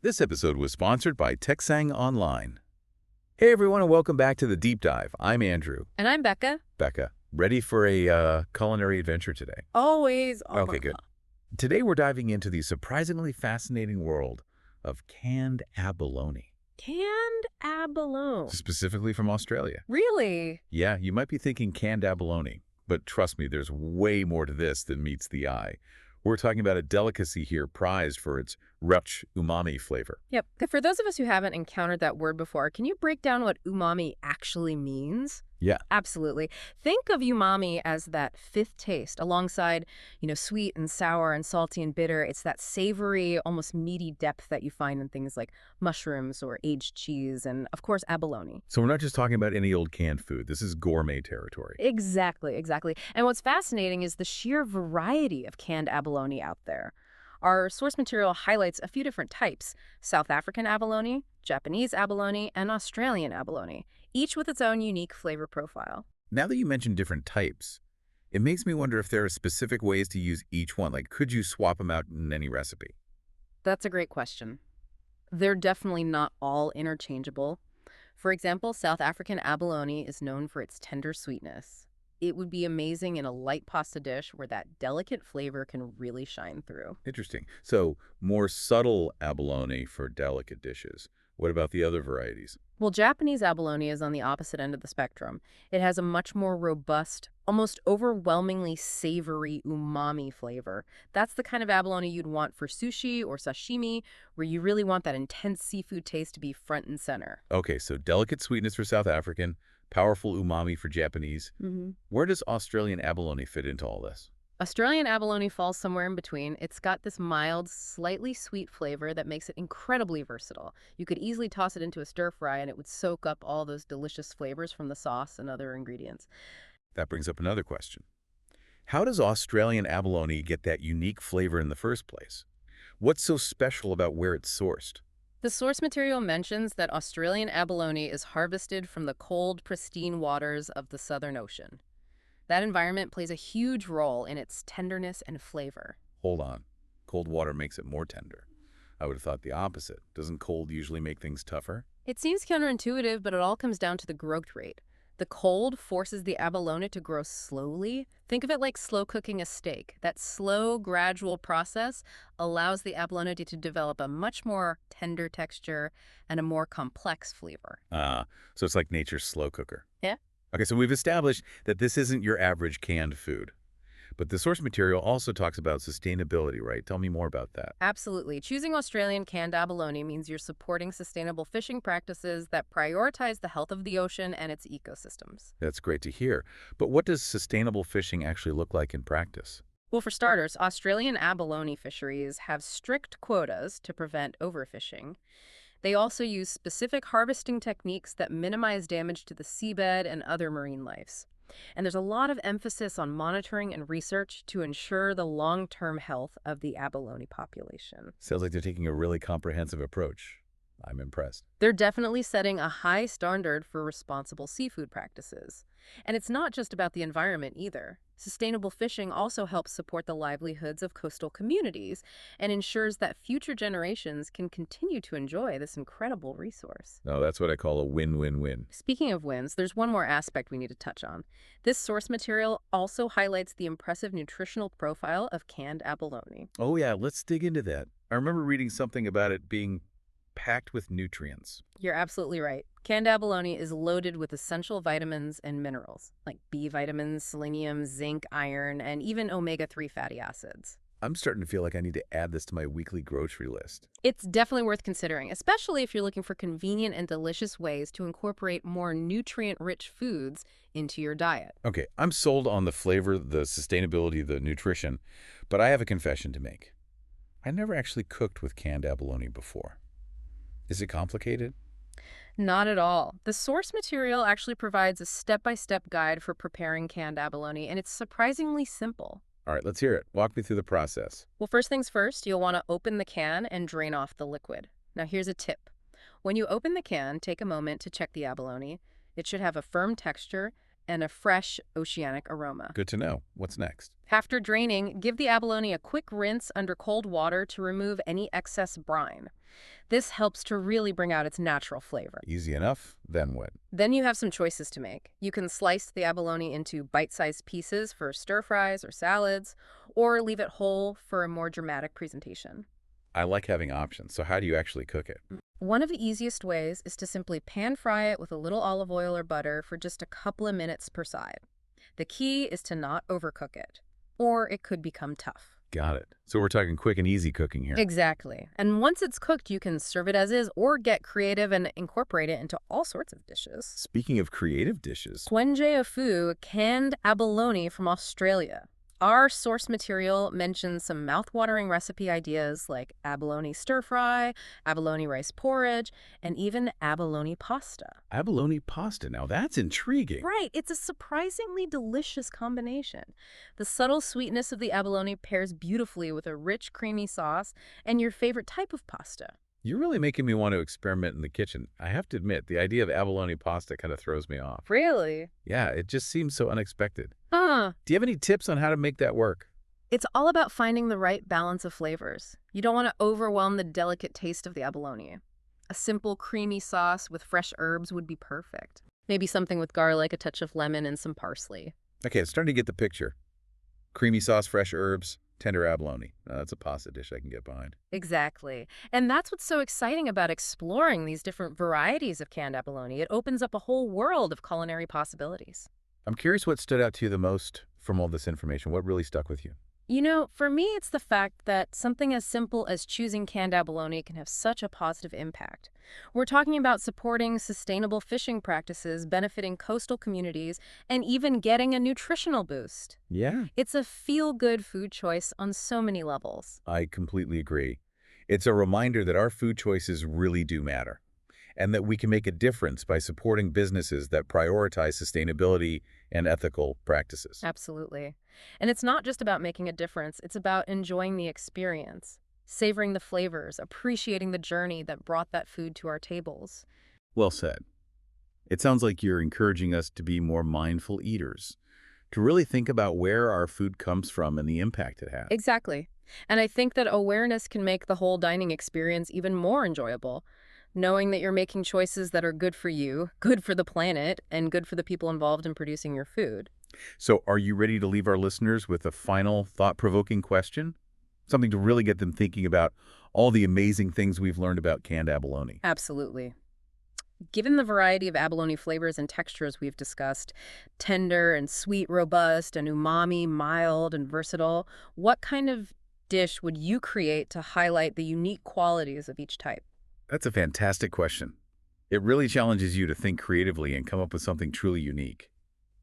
This episode was sponsored by Texang Online. Hey everyone, and welcome back to the Deep Dive. I'm Andrew. And I'm Becca. Becca, ready for a culinary adventure today? Always. Okay, good. Today we're diving into the surprisingly fascinating world of canned abalone, Canned abalone. specifically from Australia. Really? Yeah, you might be thinking canned abalone, but trust me, there's way more to this than meets the eye. We're talking about a delicacy here prized for its rich umami flavor. Yep. For those of us who haven't encountered that word before, can you break down what umami actually means? Yeah. Absolutely. Think of umami as that fifth taste alongside, sweet and sour and salty and bitter. It's that savory, almost meaty depth that you find in things like mushrooms or aged cheese and, of course, abalone. So we're not just talking about any old canned food. This is gourmet territory. Exactly. And what's fascinating is the sheer variety of canned abalone out there. Our source material highlights a few different types: South African abalone, Japanese abalone, and Australian abalone, each with its own unique flavor profile. Now that you mentioned different types, it makes me wonder if there are specific ways to use each one. Like, could you swap them out in any recipe? That's a great question. They're definitely not all interchangeable. For example, South African abalone is known for its tender sweetness. It would be amazing in a light pasta dish where that delicate flavor can really shine through. Interesting. So, more subtle abalone for delicate dishes. What about the other varieties? Well, Japanese abalone is on the opposite end of the spectrum. It has a much more robust, almost overwhelmingly savory umami flavor. That's the kind of abalone you'd want for sushi or sashimi, where you really want that intense seafood taste to be front and center. Okay, so delicate sweetness for South African, powerful umami for Japanese. Where does Australian abalone fit into all this? Australian abalone falls somewhere in between. It's got this mild, slightly sweet flavor that makes it incredibly versatile. You could easily toss it into a stir fry and it would soak up all those delicious flavors from the sauce and other ingredients. That brings up another question. How does Australian abalone get that unique flavor in the first place? What's so special about where it's sourced? The source material mentions that Australian abalone is harvested from the cold, pristine waters of the Southern Ocean. That environment plays a huge role in its tenderness and flavor. Hold on. Cold water makes it more tender. I would have thought the opposite. Doesn't cold usually make things tougher? It seems counterintuitive, but it all comes down to the growth rate. The cold forces the abalone to grow slowly. Think of it like slow cooking a steak. That slow, gradual process allows the abalone to develop a much more tender texture and a more complex flavor. So it's like nature's slow cooker. Yeah. Okay, so we've established that this isn't your average canned food. But the source material also talks about sustainability, right? Tell me more about that. Absolutely. Choosing Australian canned abalone means you're supporting sustainable fishing practices that prioritize the health of the ocean and its ecosystems. That's great to hear. But what does sustainable fishing actually look like in practice? Well, for starters, Australian abalone fisheries have strict quotas to prevent overfishing. They also use specific harvesting techniques that minimize damage to the seabed and other marine lives. And there's a lot of emphasis on monitoring and research to ensure the long-term health of the abalone population. Sounds like they're taking a really comprehensive approach. I'm impressed. They're definitely setting a high standard for responsible seafood practices. And it's not just about the environment either. Sustainable fishing also helps support the livelihoods of coastal communities and ensures that future generations can continue to enjoy this incredible resource. No, that's what I call a win-win-win. Speaking of wins, there's one more aspect we need to touch on. This source material also highlights the impressive nutritional profile of canned abalone. Oh yeah, let's dig into that. I remember reading something about it being packed with nutrients. You're absolutely right. Canned abalone is loaded with essential vitamins and minerals, like B vitamins, selenium, zinc, iron, and even omega-3 fatty acids. I'm starting to feel like I need to add this to my weekly grocery list. It's definitely worth considering, especially if you're looking for convenient and delicious ways to incorporate more nutrient-rich foods into your diet. Okay, I'm sold on the flavor, the sustainability, the nutrition, but I have a confession to make. I never actually cooked with canned abalone before. Is it complicated? Not at all. The source material actually provides a step-by-step guide for preparing canned abalone, and it's surprisingly simple. All right, let's hear it. Walk me through the process. Well, first things first, you'll want to open the can and drain off the liquid. Now, here's a tip. When you open the can, take a moment to check the abalone. It should have a firm texture and a fresh oceanic aroma. Good to know. What's next? After draining, give the abalone a quick rinse under cold water to remove any excess brine. This helps to really bring out its natural flavor. Easy enough. Then what? Then you have some choices to make. You can slice the abalone into bite-sized pieces for stir fries or salads, or leave it whole for a more dramatic presentation. I like having options. So how do you actually cook it? One of the easiest ways is to simply pan fry it with a little olive oil or butter for just a couple of minutes per side. The key is to not overcook it, or it could become tough. Got it. So we're talking quick and easy cooking here. Exactly. And once it's cooked, you can serve it as is or get creative and incorporate it into all sorts of dishes. Speaking of creative dishes, Swenje Afu canned abalone from Australia. Our source material mentions some mouth-watering recipe ideas like abalone stir-fry, abalone rice porridge, and even abalone pasta. abalone pasta. Now that's intriguing. Right, it's a surprisingly delicious combination. The subtle sweetness of the abalone pairs beautifully with a rich, creamy sauce and your favorite type of pasta. You're really making me want to experiment in the kitchen. I have to admit, the idea of abalone pasta kind of throws me off. Really? Yeah, it just seems so unexpected. Huh. Do you have any tips on how to make that work? It's all about finding the right balance of flavors. You don't want to overwhelm the delicate taste of the abalone. A simple, creamy sauce with fresh herbs would be perfect. Maybe something with garlic, a touch of lemon, and some parsley. Okay, it's starting to get the picture. Creamy sauce, fresh herbs, tender abalone. Now, that's a pasta dish I can get behind. Exactly. And that's what's so exciting about exploring these different varieties of canned abalone. It opens up a whole world of culinary possibilities. I'm curious what stood out to you the most from all this information. What really stuck with you? You know, for me, it's the fact that something as simple as choosing canned abalone can have such a positive impact. We're talking about supporting sustainable fishing practices, benefiting coastal communities, and even getting a nutritional boost. Yeah, It's a feel-good food choice on so many levels. I completely agree. It's a reminder that our food choices really do matter, and that we can make a difference by supporting businesses that prioritize sustainability and ethical practices. Absolutely. And it's not just about making a difference, it's about enjoying the experience, savoring the flavors, appreciating the journey that brought that food to our tables. Well said. It sounds like you're encouraging us to be more mindful eaters, to really think about where our food comes from and the impact it has. Exactly. And I think that awareness can make the whole dining experience even more enjoyable. Knowing that you're making choices that are good for you, good for the planet, and good for the people involved in producing your food. So are you ready to leave our listeners with a final thought-provoking question? Something to really get them thinking about all the amazing things we've learned about canned abalone. Absolutely. Given the variety of abalone flavors and textures we've discussed, tender and sweet, robust, and umami, mild and versatile, what kind of dish would you create to highlight the unique qualities of each type? That's a fantastic question. It really challenges you to think creatively and come up with something truly unique.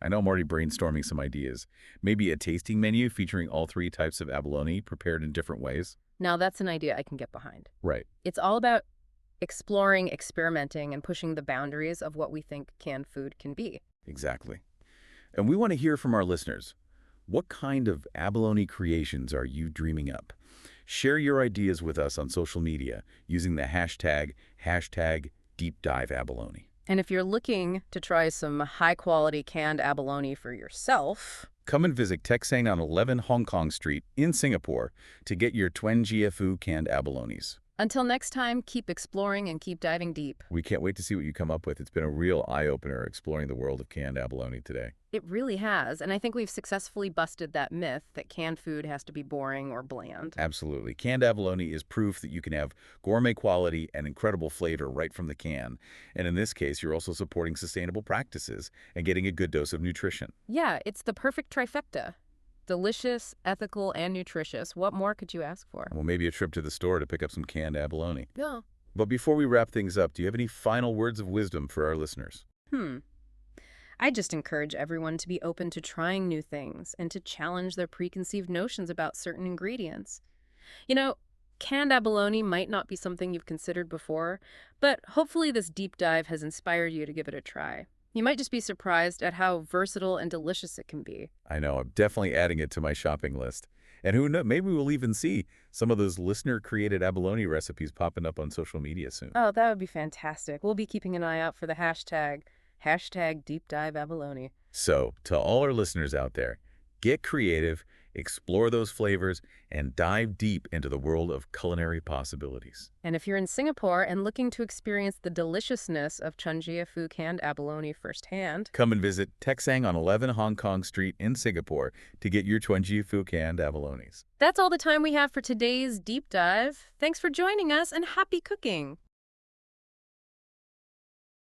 I know I'm already brainstorming some ideas. Maybe a tasting menu featuring all three types of abalone prepared in different ways. Now that's an idea I can get behind. Right. It's all about exploring, experimenting, and pushing the boundaries of what we think canned food can be. Exactly. And we want to hear from our listeners. What kind of abalone creations are you dreaming up? Share your ideas with us on social media using the hashtag #DeepDiveAbalone. And if you're looking to try some high-quality canned abalone for yourself, Come and visit Texane on 11 Hong Kong Street in Singapore to get your Tuen Giafu canned abalones. until next time, keep exploring and keep diving deep. We can't wait to see what you come up with. It's been a real eye-opener exploring the world of canned abalone today. It really has, and I think we've successfully busted that myth that canned food has to be boring or bland. Absolutely. Canned abalone is proof that you can have gourmet quality and incredible flavor right from the can. And in this case, you're also supporting sustainable practices and getting a good dose of nutrition. Yeah, it's the perfect trifecta. Delicious, ethical, and nutritious. What more could you ask for? Well, maybe a trip to the store to pick up some canned abalone. Yeah. But before we wrap things up, do you have any final words of wisdom for our listeners? I just encourage everyone to be open to trying new things and to challenge their preconceived notions about certain ingredients. You know, canned abalone might not be something you've considered before, but hopefully this deep dive has inspired you to give it a try. You might just be surprised at how versatile and delicious it can be. I know, I'm definitely adding it to my shopping list. And who knows, maybe we'll even see some of those listener-created abalone recipes popping up on social media soon. Oh, that would be fantastic. We'll be keeping an eye out for the hashtag deep dive abalone. So, to all our listeners out there, get creative explore those flavors, and dive deep into the world of culinary possibilities. And if you're in Singapore and looking to experience the deliciousness of Chunjia Phu canned abalone firsthand, Come and visit Texang on 11 Hong Kong Street in Singapore to get your Chuanji Phu canned abalones. that's all the time we have for today's deep dive. Thanks for joining us and happy cooking!